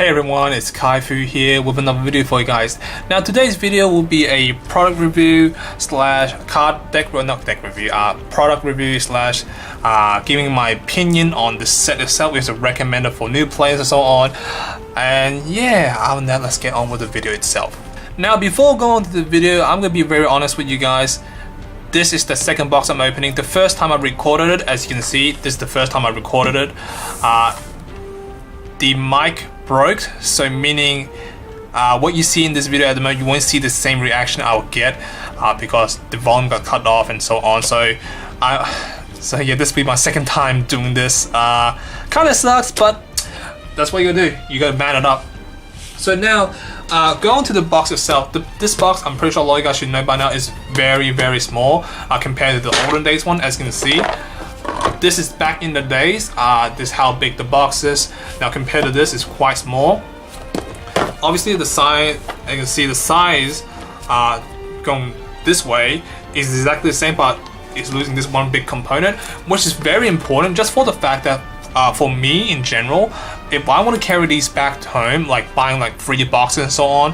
Hey everyone, it's Kaifu here with another video for you guys. Now today's video will be a product review slash product review slash giving my opinion on the set itself, which is recommended for new players and so on. And yeah, other than that, let's get on with the video itself. Now before going to the video, I'm gonna be very honest with you guys. This is the second box I'm opening. The first time I recorded it, as you can see, this is the first time I recorded it. The mic broke, so meaning what you see in this video at the moment, you won't see the same reaction I'll get because the volume got cut off and so on. So yeah, this will be my second time doing this. Kind of sucks, but that's what you gotta do. You gotta man it up. So now, going to the box itself, this box, I'm pretty sure a lot of you guys should know by now, is very, very small compared to the olden days one, as you can see. This is back in the days, this is how big the box is. Now compared to this, it's quite small. Obviously the size, you can see the size going this way is exactly the same, but it's losing this one big component, which is very important just for the fact that for me in general, if I want to carry these back home, like buying like 3 boxes and so on,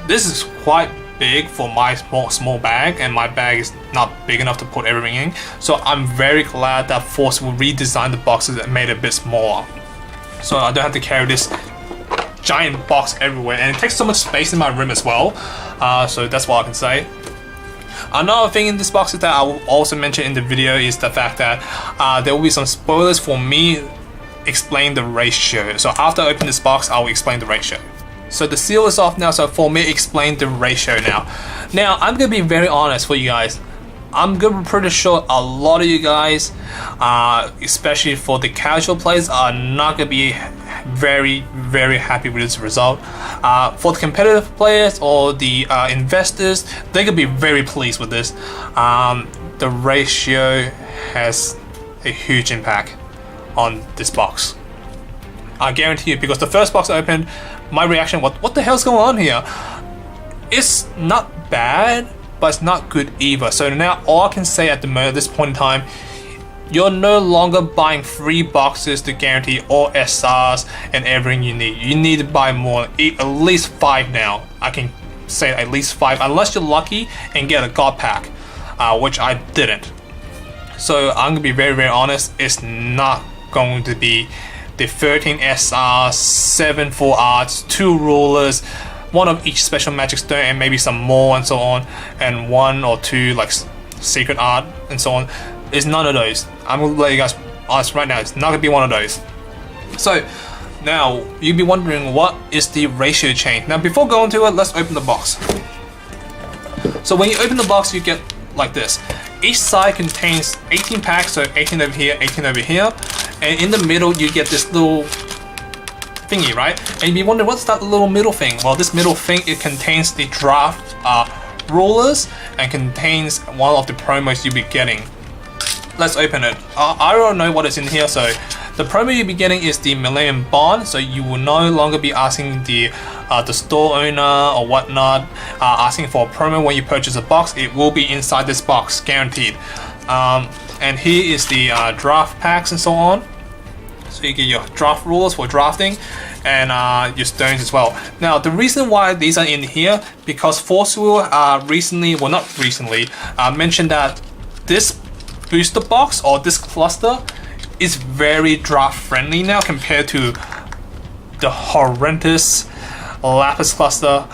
this is quite big for my small bag, and my bag is not big enough to put everything in. So I'm very glad that Force will redesign the boxes and made it a bit smaller, so I don't have to carry this giant box everywhere, and it takes so much space in my room as well. So that's what I can say. Another thing in this box that I will also mention in the video is the fact that there will be some spoilers for me explain the ratio. So after I open this box, I will explain the ratio. So the seal is off now, so for me explain the ratio now. Now I'm gonna be very honest with you guys. I'm pretty sure a lot of you guys, especially for the casual players, are not gonna be very, very happy with this result. For the competitive players or the investors, they could be very pleased with this. The ratio has a huge impact on this box. I guarantee you, because the first box I opened, my reaction was, what the hell's going on here? It's not bad, but it's not good either. So now all I can say at this point in time, you're no longer buying 3 boxes to guarantee all SRs and everything you need. You need to buy more, at least 5 now. I can say at least 5, unless you're lucky and get a God pack, which I didn't. So I'm gonna be very, very honest, it's not going to be the 13 SRs, 7 full arts, 2 rulers, 1 of each special magic stone, and maybe some more and so on, and 1 or 2 like secret art and so on. It's none of those. I'm gonna let you guys honest right now, it's not gonna be one of those. So now you'd be wondering, what is the ratio change? Now before going to it, let's open the box. So when you open the box, you get like this. Each side contains 18 packs, so 18 over here, 18 over here, and in the middle you get this little thingy, right? And you'd be wondering, what's that little middle thing? Well, this middle thing, it contains the draft rulers and contains one of the promos you'll be getting. Let's open it. I don't know what is in here. So the promo you'll be getting is the Millennium Bond, so you will no longer be asking the store owner or whatnot asking for a promo when you purchase a box. It will be inside this box, guaranteed. And here is the draft packs and so on. So you get your draft rulers for drafting, and your stones as well. Now the reason why these are in here, because Force will mentioned that this booster box or this cluster is very draft friendly now compared to the horrendous Lapis cluster.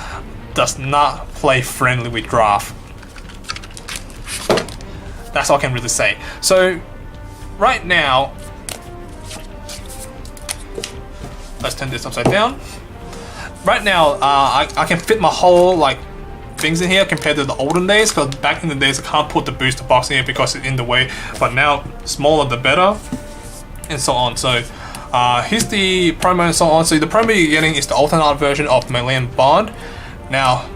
Does not play friendly with draft. That's all I can really say. So right now, let's turn this upside down. Right now, I can fit my whole like things in here compared to the olden days, because back in the days I can't put the booster box in here because it's in the way, but now smaller the better and so on. So here's the promo and so on. So the promo you're getting is the alternate version of Millennium Bond. Now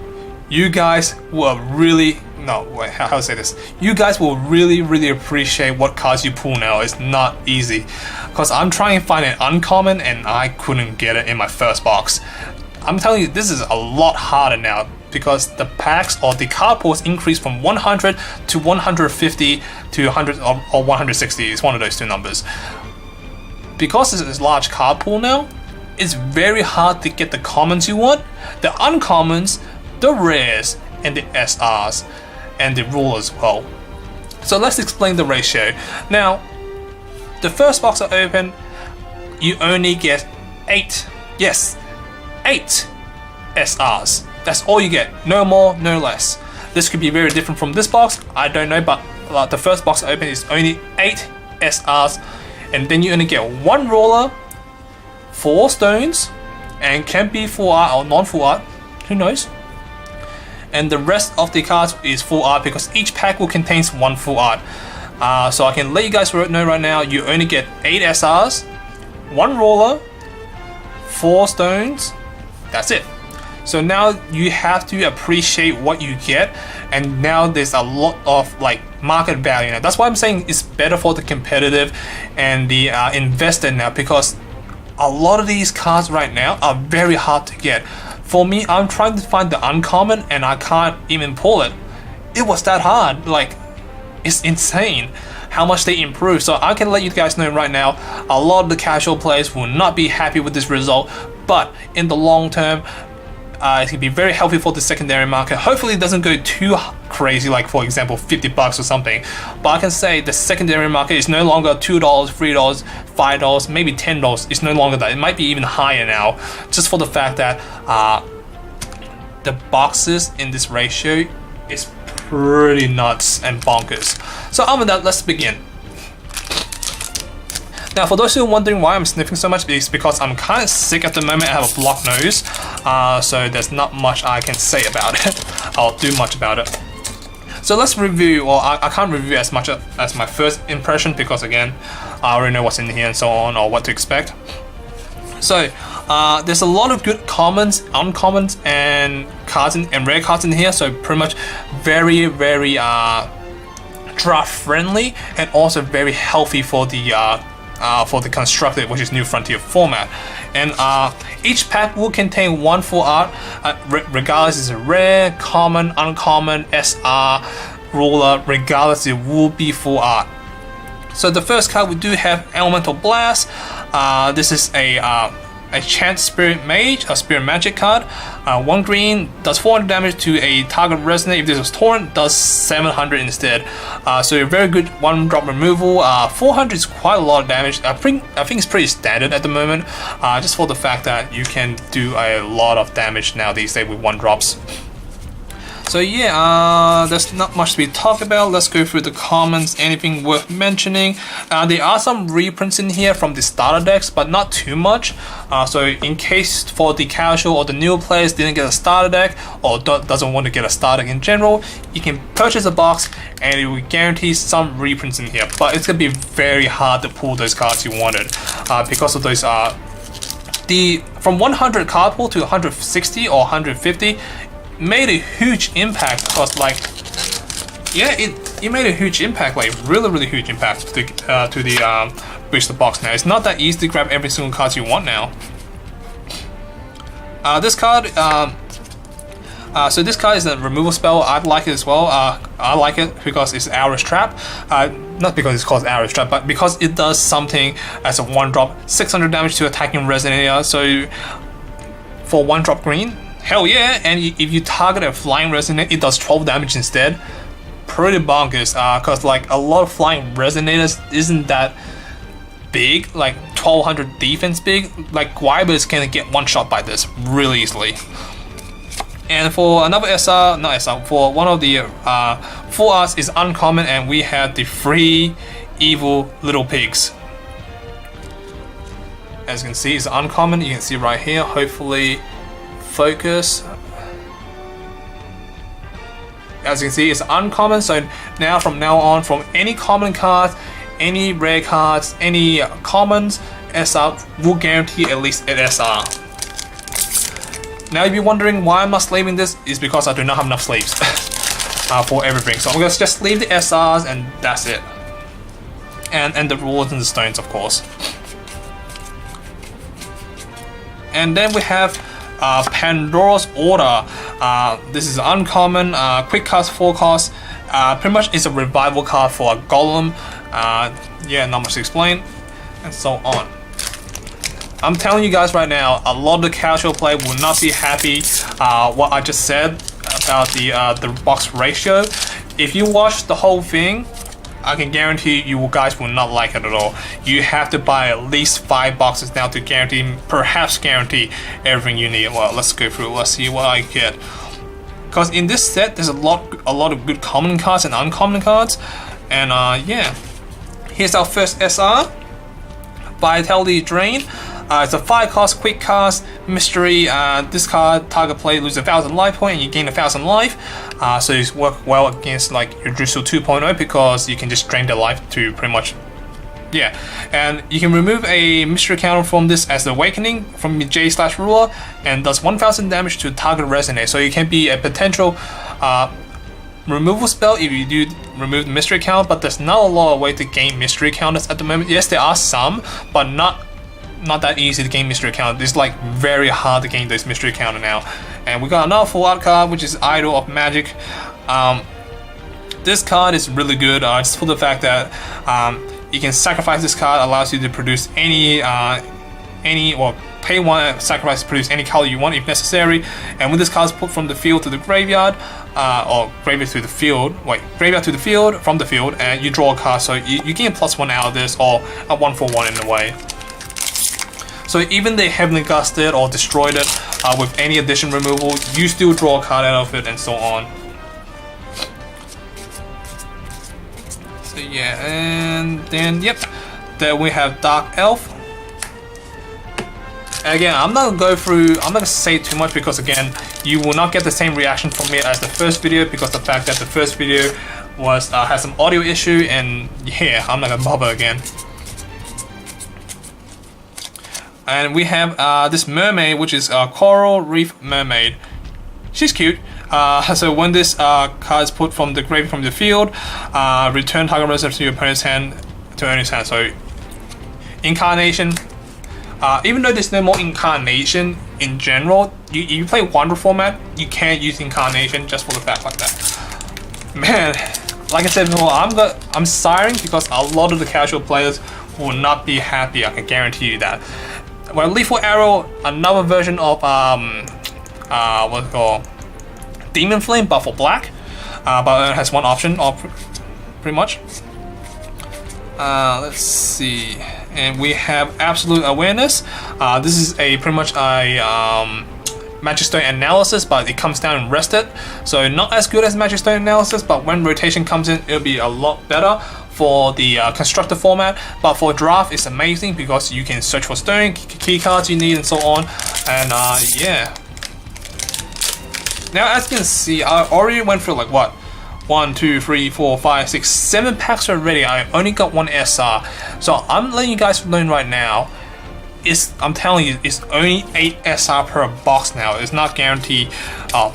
you guys will really, no wait, how to say this, you guys will really, really appreciate what cards you pull now. It's not easy, because I'm trying to find an uncommon and I couldn't get it in my first box. I'm telling you, this is a lot harder now, because the packs or the card pulls increase from 100 to 150 to 100 or 160. It's one of those 2 numbers. Because this is a large card pool now, it's very hard to get the commons you want, the uncommons, the rares, and the SRs, and the rule as well. So let's explain the ratio. Now, the first box I open, you only get 8, yes, 8 SRs. That's all you get, no more, no less. This could be very different from this box, I don't know, but the first box I open is only 8 SRs, and then you only get 1 roller, 4 stones, and can be full art or non-full art, who knows? And the rest of the cards is full art because each pack will contain 1 full art. So I can let you guys know right now, you only get 8 SRs, 1 roller, 4 stones, that's it. So now you have to appreciate what you get, and now there's a lot of like market value now. That's why I'm saying it's better for the competitive and the investor now, because a lot of these cards right now are very hard to get. For me, I'm trying to find the uncommon and I can't even pull it. It was that hard, like it's insane how much they improve. So I can let you guys know right now, a lot of the casual players will not be happy with this result, but in the long term, it can be very healthy for the secondary market. Hopefully it doesn't go too crazy, like for example $50 or something, but I can say the secondary market is no longer $2, $3, $5, maybe $10. It's no longer that. It might be even higher now, just for the fact that the boxes in this ratio is pretty nuts and bonkers. So other than that, let's begin. Now, for those who are wondering why I'm sniffing so much, it's because I'm kind of sick at the moment. I have a blocked nose, so there's not much I can say about it. I'll do much about it. So let's review, well, I can't review as much as my first impression because again, I already know what's in here and so on, or what to expect. So there's a lot of good commons, uncommons, and cards and rare cards in here. So pretty much very draft friendly and also very healthy for the constructed, which is New Frontier format. And each pack will contain 1 full art, regardless it's a rare, common, uncommon, SR, ruler, regardless it will be full art. So the first card we do have Elemental Blast. This is a Chant Spirit Mage, a Spirit Magic card. 1 green, does 400 damage to a target resonate. If this was torn, does 700 instead. So a very good 1-drop removal. 400 is quite a lot of damage. I think it's pretty standard at the moment, just for the fact that you can do a lot of damage now these days with 1-drops. So yeah, there's not much to be talked about. Let's go through the commons, anything worth mentioning. There are some reprints in here from the starter decks, but not too much. So in case for the casual or the new players didn't get a starter deck or doesn't want to get a starter deck in general, you can purchase a box and it will guarantee some reprints in here. But it's going to be very hard to pull those cards you wanted because of those from 100 card pool to 160 or 150 made a huge impact, because like, yeah, it made a huge impact, like really huge impact to the booster box. Now it's not that easy to grab every single card you want now. This card, so this card is a removal spell. I like it as well. I like it because it's Arrow's Trap. Not because it's called Arrow's Trap, but because it does something as a 1-drop, 600 damage to attacking Resonator. So for 1-drop green, hell yeah, and if you target a flying Resonator, it does 12 damage instead. Pretty bonkers, cause like a lot of flying Resonators isn't that big, like 1200 defense big. Like Guibers can get 1-shot by this really easily. And for another for one of the full arts is uncommon, and we have the 3 evil little pigs. As you can see, it's uncommon. You can see right here. Hopefully, focus. As you can see, it's uncommon. So now, from now on, from any common cards, any rare cards, any commons, SR will guarantee at least an SR. Now, if you're wondering why I'm not slaving this, is because I do not have enough slaves for everything. So I'm gonna just leave the SRs and that's it. And the rules and the stones, of course. And then we have Pandora's Order. This is uncommon, quick cast, 4 cost. Pretty much it's a revival card for a golem. Yeah, not much to explain, and so on. I'm telling you guys right now, a lot of the casual player will not be happy what I just said about the box ratio. If you watch the whole thing, I can guarantee you guys will not like it at all. You have to buy at least 5 boxes now to guarantee, perhaps guarantee everything you need. Well, let's go through. Let's see what I get. Because in this set, there's a lot of good common cards and uncommon cards. And yeah, here's our first SR, Vitality Drain. It's a 5-cost quick cast mystery. This card, target player loses 1,000 life point and you gain 1,000 life. So it's work well against like your Drizzle 2.0 because you can just drain their life to pretty much, yeah. And you can remove a mystery counter from this as the Awakening from J/Ruler and does 1,000 damage to target resonate. So it can be a potential removal spell if you do remove the mystery count, but there's not a lot of way to gain mystery counters at the moment. Yes, there are some, but not that easy to gain mystery counter. It's like very hard to gain this mystery counter now. And we got another full art card, which is Idol of Magic. This card is really good just for the fact that you can sacrifice this card, allows you to produce any or pay 1, sacrifice to produce any color you want if necessary. And when this card is put from the field to the graveyard, or graveyard to the field, graveyard to the field, from the field, and you draw a card, so you gain +1 out of this, or a 1/1 in a way. So even they heavily gusted or destroyed it with any addition removal, you still draw a card out of it and so on. So yeah, and then yep, then we have Dark Elf. Again, I'm not gonna say too much because again, you will not get the same reaction from me as the first video because the fact that the first video was had some audio issue, and yeah, I'm not gonna bother again. And we have this mermaid, which is a Coral Reef Mermaid. She's cute. So when this card is put from the grave from the field, return target reserve to your opponent's hand to earn his hand. So Incarnation. Even though there's no more Incarnation in general, you play Wonder format, you can't use Incarnation just for the fact like that. Man, like I said before, I'm sighing because a lot of the casual players will not be happy. I can guarantee you that. Well, Lethal Arrow, another version of what's it called, Demon Flame, but for black, but it has one option, pretty much. Let's see, and we have Absolute Awareness. This is pretty much a Magic Stone Analysis, but it comes down and rested, so not as good as Magic Stone Analysis, but when rotation comes in, it'll be a lot better for the constructor format. But for draft, it's amazing because you can search for stone, key cards you need, and so on. And yeah. Now, as you can see, I already went through like what, 1, 2, 3, 4, 5, 6, 7 packs already. I only got 1 SR, so I'm letting you guys know right now. I'm telling you, it's only 8 SR per box now. It's not guaranteed. I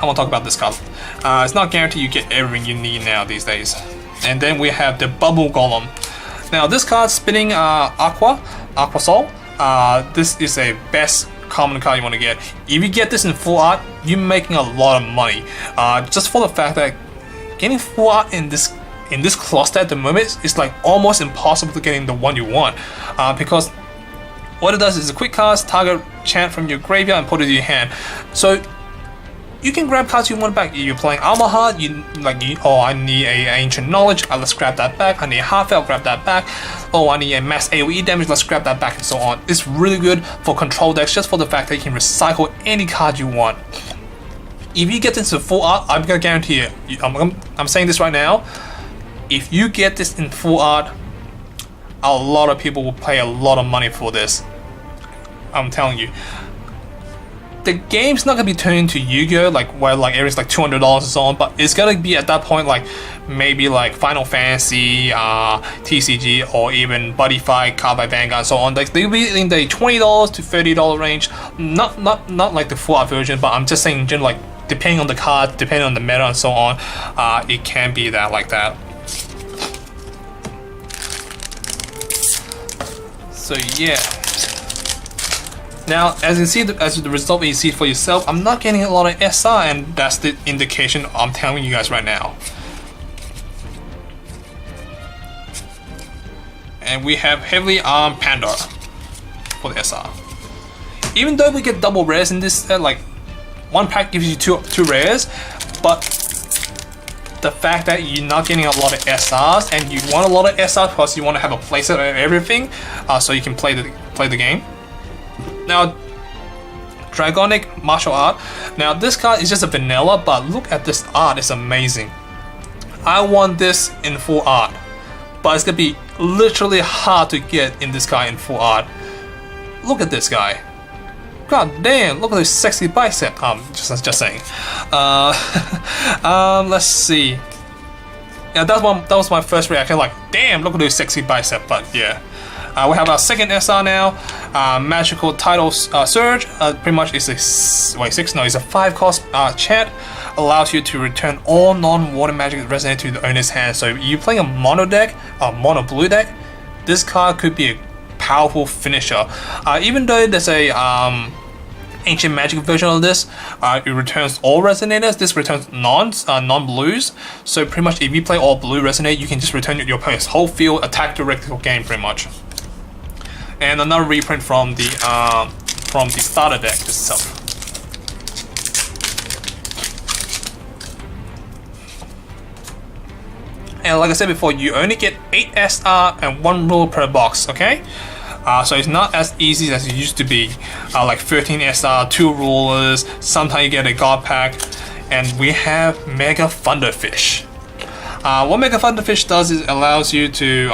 won't talk about this card. It's not guaranteed you get everything you need now these days. And then we have the Bubble Golem. Now this card, Spinning Aqua Soul. This is a best common card you want to get. If you get this in full art, you're making a lot of money. Just for the fact that getting full art in this cluster at the moment is like almost impossible to getting the one you want. Because what it does is a quick cast, target chant from your graveyard and put it in your hand. So you can grab cards you want back. You're playing Armor Heart, oh, I need a Ancient Knowledge, let's grab that back. I need a Heartfelt, grab that back. Oh, I need a mass AoE damage, let's grab that back, and so on. It's really good for control decks just for the fact that you can recycle any card you want. If you get into full art, I'm gonna guarantee you, I'm saying this right now, if you get this in full art, a lot of people will pay a lot of money for this. I'm telling you. The game's not gonna be turned into Yu-Gi-Oh, like where like everything's like $200 and so on, but it's gonna be at that point like maybe like Final Fantasy, TCG, or even Buddy Fight, Card by Vanguard, and so on. Like they'll be in the $20 to $30 range. Not like the full art version, but I'm just saying in general, like depending on the card, depending on the meta, and so on, it can be that like that. So yeah. Now, as you see, as the result you see for yourself, I'm not getting a lot of SR, and that's the indication I'm telling you guys right now. And we have Heavily Armed Panda. for the SR. Even though we get double rares in this set, like one pack gives you two rares, but the fact that you're not getting a lot of SRs, and you want a lot of SRs because you want to have a playset of everything, so you can play the game. Now, Dragonic Martial Art. Now this card is just a vanilla, but look at this art, it's amazing. I want this in full art, but it's gonna be literally hard to get in this guy in full art. Look at this guy. God damn, look at this sexy bicep. Just saying. Let's see. Yeah, that was my first reaction. Like, damn, look at this sexy bicep. But yeah, we have our second SR now. Magical Tidal Surge. Pretty much it's a it's a 5-cost chant. Allows you to return all non-water magic resonate to the owner's hand. So you playing a mono deck, a mono blue deck, this card could be a powerful finisher. Even though there's a ancient magic version of this, it returns all resonators. This returns non-blues. So pretty much if you play all blue resonate, you can just return your opponent's whole field, attack directly for game pretty much. And another reprint from the starter deck itself. And like I said before, you only get 8 SR and 1 rule per box, okay? So it's not as easy as it used to be. Like 13 SR, 2 rulers, sometimes you get a god pack, and we have Mega Thunderfish. What Mega Thunderfish does is it allows you to,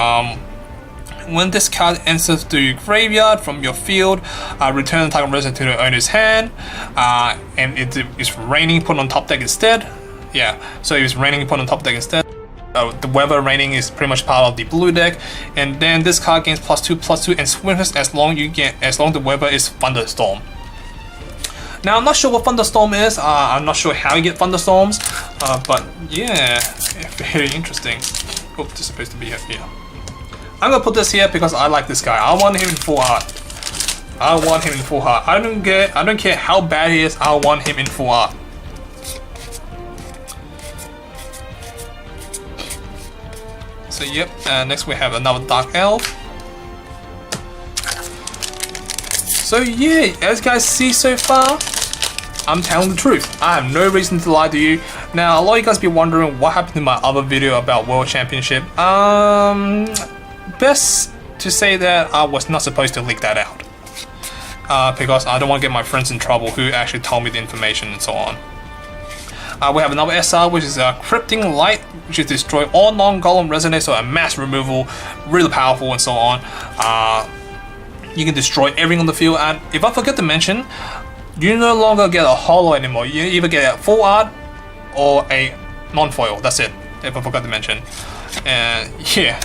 when this card enters the graveyard from your field, return the target resident to the owner's hand, and it's raining put on top deck instead. Yeah, so it's raining put on top deck instead. The weather raining is pretty much part of the blue deck, and then this card gains +2/+2 and swiftness as long the weather is thunderstorm. Now I'm not sure what thunderstorm is. I'm not sure how you get thunderstorms, but yeah, very interesting. Oh, this is supposed to be here. I'm gonna put this here because I like this guy. I want him in full art. I don't care how bad he is. I want him in full art. So yep, next we have another Dark Elf. So yeah, as you guys see so far, I'm telling the truth. I have no reason to lie to you. Now, a lot of you guys be wondering what happened to my other video about World Championship. Best to say that I was not supposed to leak that out. Because I don't want to get my friends in trouble who actually told me the information and so on. We have another SR, which is a Crypting Light, which is destroy all non-golem resonate, so a mass removal, really powerful and so on. You can destroy everything on the field, and if I forget to mention, you no longer get a holo anymore. You either get a full art or a non-foil. That's it, if I forgot to mention. And yeah.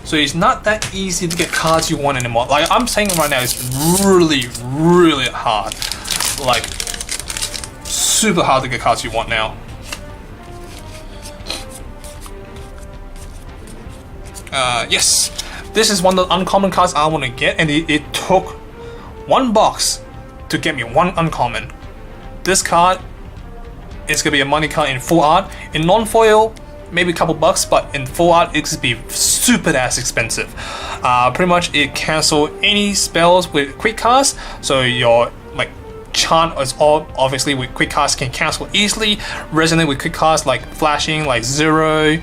So it's not that easy to get cards you want anymore. Like I'm saying right now, it's really, really hard. Like, super hard to get cards you want now. Yes, this is one of the uncommon cards I want to get, and it took one box to get me one uncommon. This card is gonna be a money card in full art. In non-foil, maybe a couple bucks, but in full art, it's gonna be super ass expensive. Pretty much, it cancels any spells with quick cast, so your chant is all obviously with quick cast can cancel easily. Resonate with quick cast like flashing, like Zero,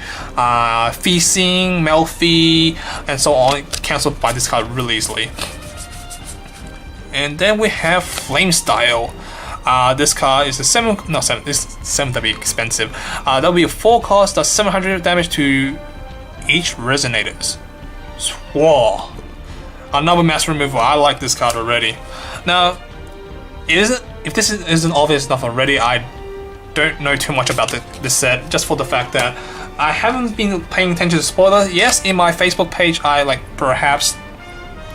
feasting, Melfi, and so on, cancelled by this card really easily. And then we have Flame Style. This card is a 7 to be expensive. That'll be a 4 cost, does 700 damage to each resonators. Whoa. Another mass removal. I like this card already. Now, if this isn't obvious enough already, I don't know too much about this set, just for the fact that I haven't been paying attention to spoilers. Yes, in my Facebook page, I perhaps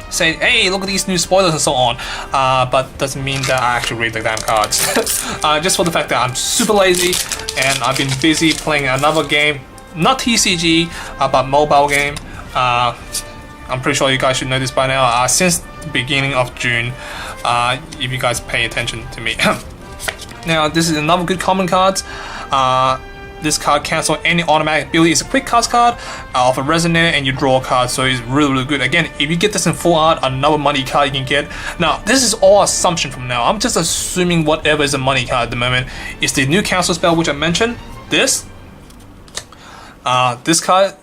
say, hey, look at these new spoilers and so on, but doesn't mean that I actually read the damn cards. Just for the fact that I'm super lazy, and I've been busy playing another game, not TCG, but mobile game. I'm pretty sure you guys should know this by now. Since the beginning of June, if you guys pay attention to me. Now, this is another good common cards. This card cancel any automatic ability. It's a quick cast card of a resonator, and you draw a card, so it's really good. Again, if you get this in full art, another money card you can get. Now, this is all assumption from now. I'm just assuming whatever is a money card at the moment is the new cancel spell, which I mentioned. This card,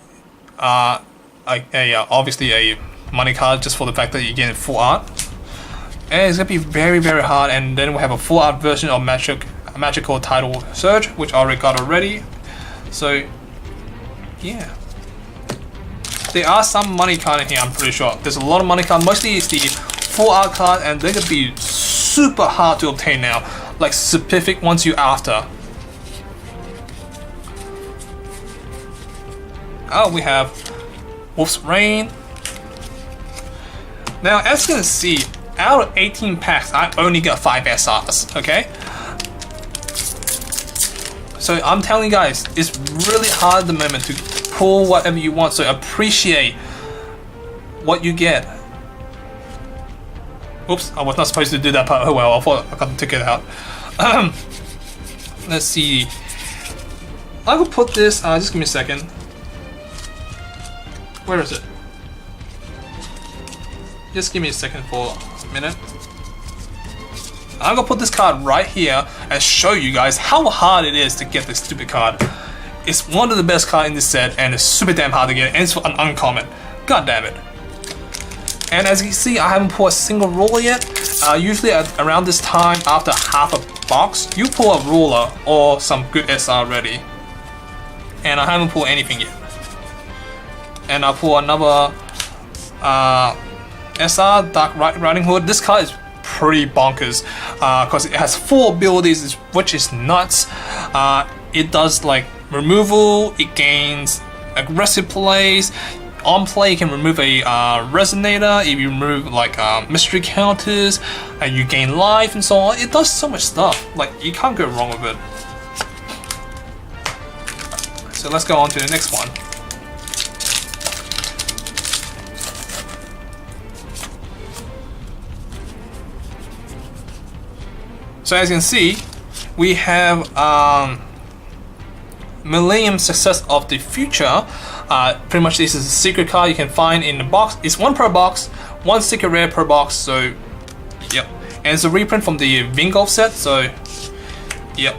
obviously a money card just for the fact that you get in full art, and it's gonna be very hard. And then we have a full art version of Magical Tidal Surge, which I already got already. So yeah, there are some money card in here. I'm pretty sure there's a lot of money card. Mostly it's the full art card, and they're gonna be super hard to obtain now, like specific ones you after. Oh, we have Wolf's Rain. Now, as you can see, out of 18 packs, I only got 5 SRs, okay? So I'm telling you guys, it's really hard at the moment to pull whatever you want, so appreciate what you get. Oops, I was not supposed to do that part. Oh well, I thought I got the ticket out. Let's see. I will put this, just give me a second. Where is it? Just give me a second for a minute. I'm gonna put this card right here and show you guys how hard it is to get this stupid card. It's one of the best cards in this set, and it's super damn hard to get, and it's an uncommon. God damn it. And as you can see, I haven't pulled a single ruler yet. Usually around this time, after half a box, you pull a ruler or some good SR ready. And I haven't pulled anything yet. And I'll pull another SR, Dark Riding Hood. This card is pretty bonkers because it has 4 abilities, which is nuts. It does like removal, it gains aggressive plays. On play, you can remove a resonator. If you remove like mystery counters, and you gain life and so on. It does so much stuff. Like, you can't go wrong with it. So let's go on to the next one. So as you can see, we have Millennium Success of the Future. Pretty much this is a secret card you can find in the box. It's 1 per box, 1 secret rare per box, so yep. And it's a reprint from the Vingolf set, so yep.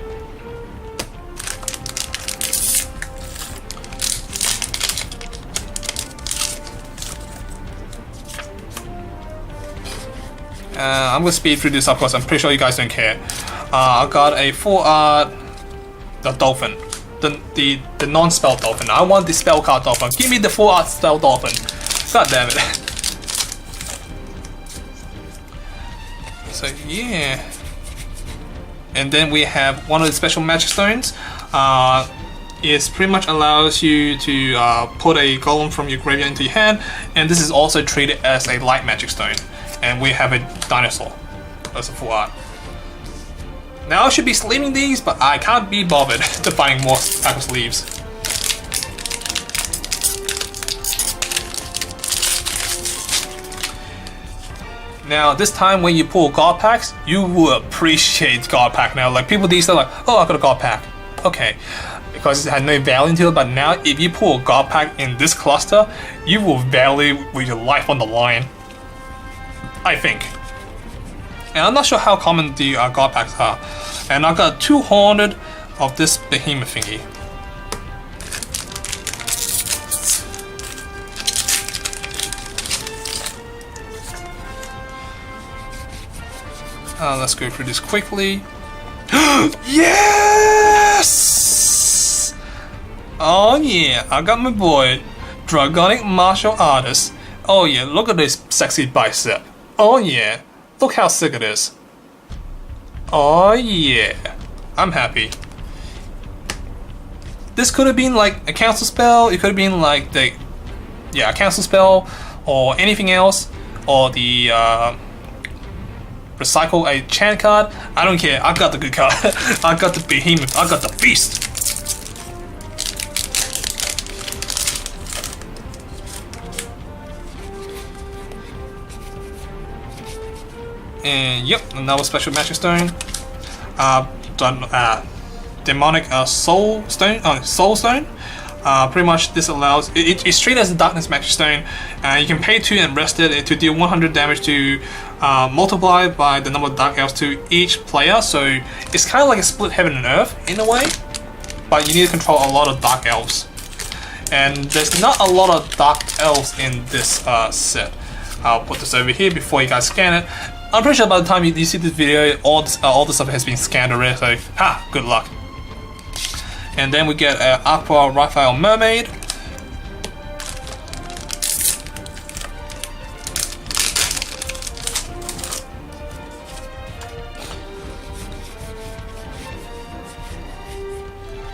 I'm gonna speed through this, of course. I'm pretty sure you guys don't care. I got a full art, the dolphin, the non-spell dolphin. I want the spell card dolphin. Give me the full art spell dolphin. God damn it. So yeah. And then we have one of the special magic stones. It pretty much allows you to put a golem from your graveyard into your hand, and this is also treated as a light magic stone. And we have a dinosaur. That's a full art. Now I should be sleeving these, but I can't be bothered to find more pack of sleeves. Now this time when you pull God packs, you will appreciate God pack now. Like, people these are like, oh, I got a God pack. Okay. Because it had no value to it, but now if you pull a God pack in this cluster, you will value with your life on the line. I think. And I'm not sure how common the God packs are. And I got 200 of this behemoth thingy. Let's go through this quickly. Yes! Oh yeah, I got my boy, Dragonic Martial Artist. Oh yeah, look at this sexy bicep. Oh yeah, look how sick it is. Oh yeah, I'm happy. This could have been like a cancel spell, it could have been like a cancel spell, or anything else, or the recycle a chant card. I don't care, I got the good card. I got the behemoth, I got the beast. And yep, another special magic stone. demonic soul stone. Soul stone. Pretty much this allows it's treated as a darkness magic stone. You can pay 2 and rest it to deal 100 damage to multiply by the number of dark elves to each player. So it's kind of like a split heaven and earth in a way, but you need to control a lot of dark elves. And there's not a lot of dark elves in this set. I'll put this over here before you guys scan it. I'm pretty sure by the time you see this video, all the stuff has been scanned already. So good luck. And then we get an Aqua Raphael Mermaid.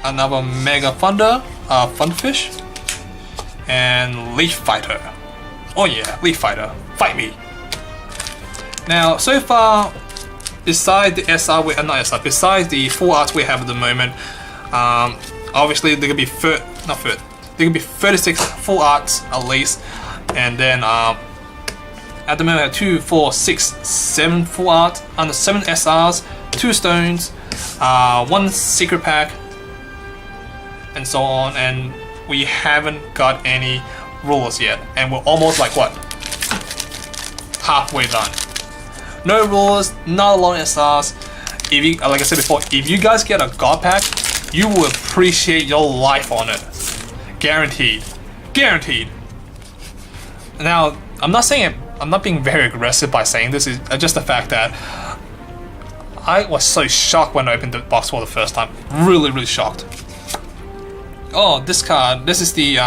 Another Mega Thunder, Thunderfish. And Leaf Fighter. Oh yeah, Leaf Fighter, fight me. Now, so far, besides the SR, besides the full arts we have at the moment, obviously there could be 36 full arts at least, and then at the moment I have 2, 4, 6, 7 full arts, under 7 SRs, 2 stones, 1 secret pack, and so on, and we haven't got any rulers yet, and we're almost like what? Halfway done. No rulers, not a lot of SRs. If you, like I said before, if you guys get a god pack, you will appreciate your life on it. Guaranteed. Guaranteed. Now, I'm not being very aggressive by saying this, it's just the fact that I was so shocked when I opened the box for the first time. Really, really shocked. Oh, this card, this is the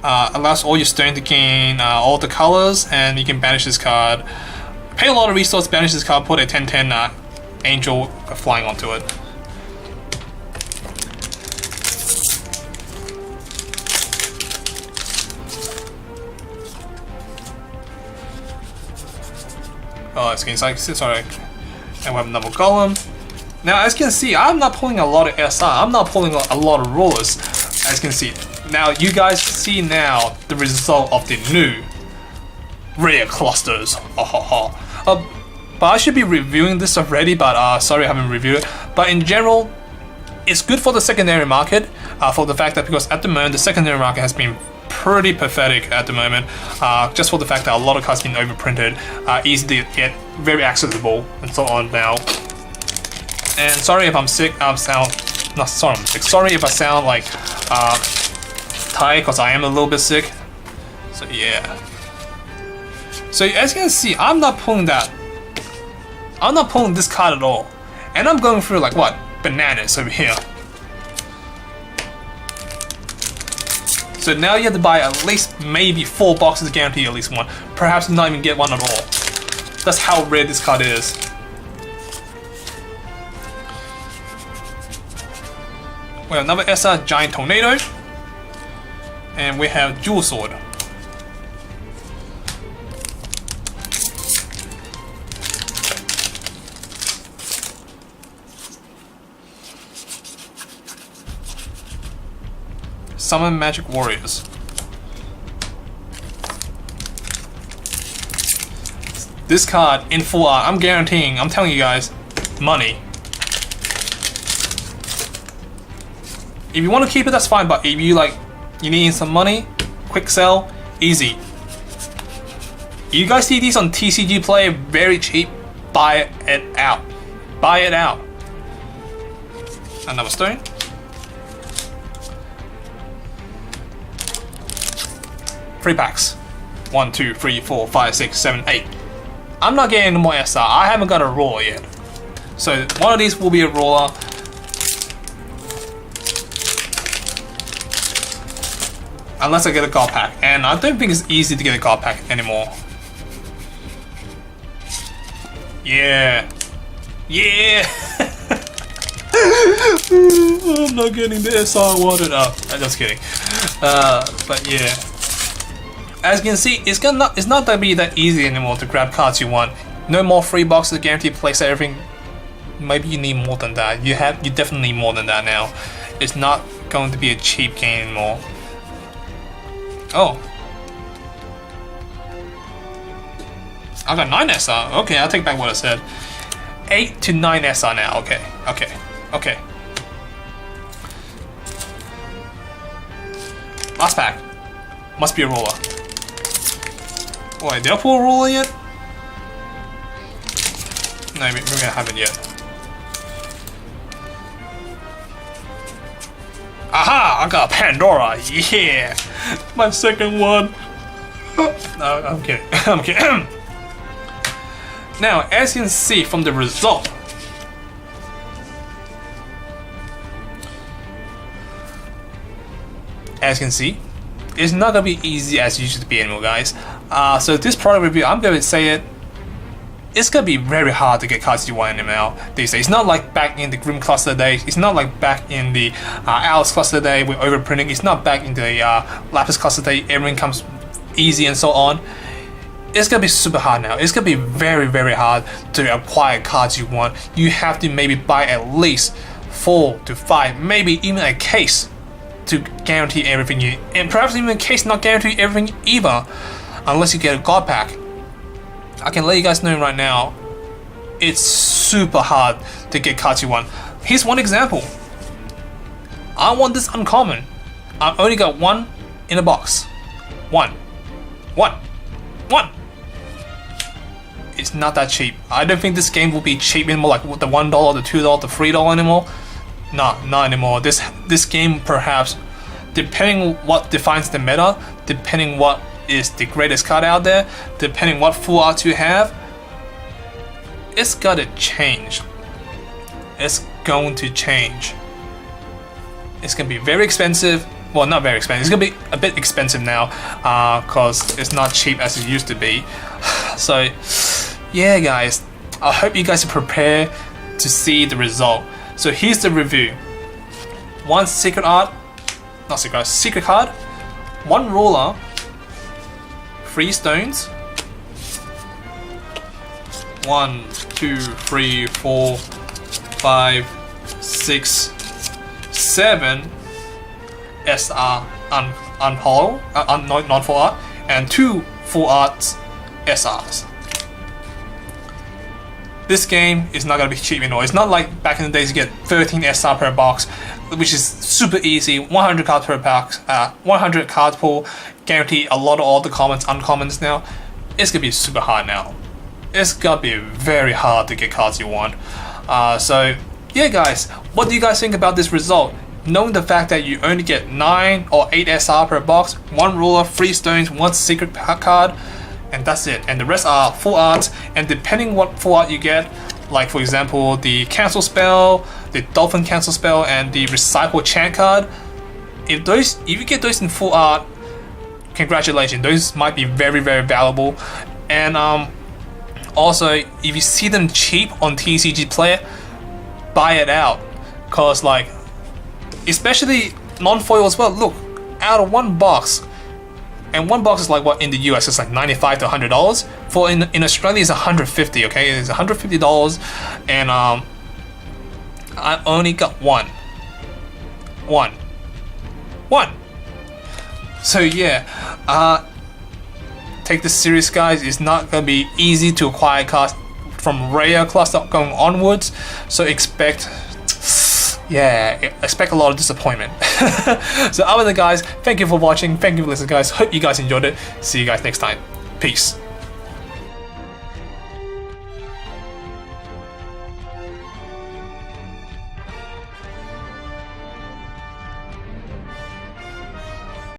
allows all your stone to gain all the colors, and you can banish this card. Pay a lot of resources, banish this card, put a 10/10 angel flying onto it. Oh, it's getting sorry. And we have another golem. Now, as you can see, I'm not pulling a lot of SR. I'm not pulling a lot of rulers. As you can see. Now, you guys see now the result of the new Reiya clusters. But I should be reviewing this already, but sorry I haven't reviewed it. But in general, it's good for the secondary market, for the fact that because at the moment, the secondary market has been pretty pathetic at the moment, just for the fact that a lot of cards have been overprinted, easy to get, very accessible, and so on now. And sorry if I'm sick, sorry if I sound like tired, because I am a little bit sick. So yeah. So as you can see, I'm not pulling this card at all. And I'm going through like what? Bananas over here. So now you have to buy at least maybe 4 boxes to guarantee at least one. Perhaps not even get one at all. That's how rare this card is. We have another SR Giant Tornado. And we have Jewel Sword. Summon Magic Warriors. This card in full art, I'm guaranteeing, I'm telling you guys, money. If you want to keep it, that's fine, but if you you need some money, quick sell, easy. You guys see these on TCG Play, very cheap, buy it out. Buy it out. Another stone. Three packs. 1, 2, 3, 4, 5, 6, 7, 8. I'm not getting any more SR. I haven't got a roller yet. So one of these will be a roller. Unless I get a god pack. And I don't think it's easy to get a god pack anymore. Yeah. Yeah. I'm not getting the SR I wanted. Oh, I'm just kidding. But yeah. As you can see, it's not gonna be that easy anymore to grab cards you want. No more free boxes, guaranteed place everything. Maybe you need more than that. You definitely need more than that now. It's not going to be a cheap game anymore. Oh. I got 9 SR. Okay, I'll take back what I said. 8 to 9 SR now. Okay. Okay. Okay. Last pack. Must be a roller. Wait, did I pull a roller yet? No, maybe I haven't yet. Aha! I got a Pandora! Yeah! My second one! No, I'm kidding. I'm kidding. Now, as you can see from the result, as you can see, it's not gonna be easy as it used to be anymore, guys. So this product review, I'm gonna say it, it's gonna be very hard to get cards you want in ML these days. It's not like back in the Grim Cluster days. It's not like back in the Alice Cluster day with overprinting. It's not back in the Lapis Cluster day. Everything comes easy and so on. It's gonna be super hard now. It's gonna be very, very hard to acquire cards you want. You have to maybe buy at least 4 to 5, maybe even a case to guarantee everything you, and perhaps even a case not guarantee everything either, unless you get a God pack. I can let you guys know right now, it's super hard to get cards you want. Here's one example. I want this uncommon. I've only got one in a box. One. It's not that cheap. I don't think this game will be cheap anymore, like the $1, the $2, the $3 anymore. No, not anymore. This game, perhaps, depending what defines the meta, depending what is the greatest card out there, depending what full art you have, it's gotta change. It's going to change. It's gonna be very expensive. Well, not very expensive. It's gonna be a bit expensive now, cause it's not cheap as it used to be. So, yeah, guys. I hope you guys are prepared to see the result. So here's the review. One secret card, 1 ruler, 3 stones, 1, 2, 3, 4, 5, 6, 7 SR non-full art, and 2 full arts SRs. This game is not gonna be cheap anymore. It's not like back in the days you get 13 SR per box, which is super easy. 100 cards per box, 100 cards pool, guarantee a lot of all the commons, uncommons now. It's gonna be super hard now. It's gonna be very hard to get cards you want. So yeah, guys, what do you guys think about this result? Knowing the fact that you only get 9 or 8 SR per box, 1 ruler, 3 stones, 1 secret card, and that's it. And the rest are full arts, and depending what full art you get, like for example the cancel spell, the dolphin cancel spell, and the recycle chant card, if you get those in full art, congratulations, those might be very, very valuable. And also, if you see them cheap on TCG Player, buy it out, cause like, especially non-foil as well. Look, out of 1 box, and 1 box is like what in the US it's like $95 to $100. For in Australia it's $150. Okay, it's $150, and I only got one. So yeah, take this serious, guys. It's not gonna be easy to acquire cards from Reiya cluster going onwards. So expect a lot of disappointment. So other than guys, thank you for watching, thank you for listening, guys. Hope you guys enjoyed it. See you guys next time. Peace.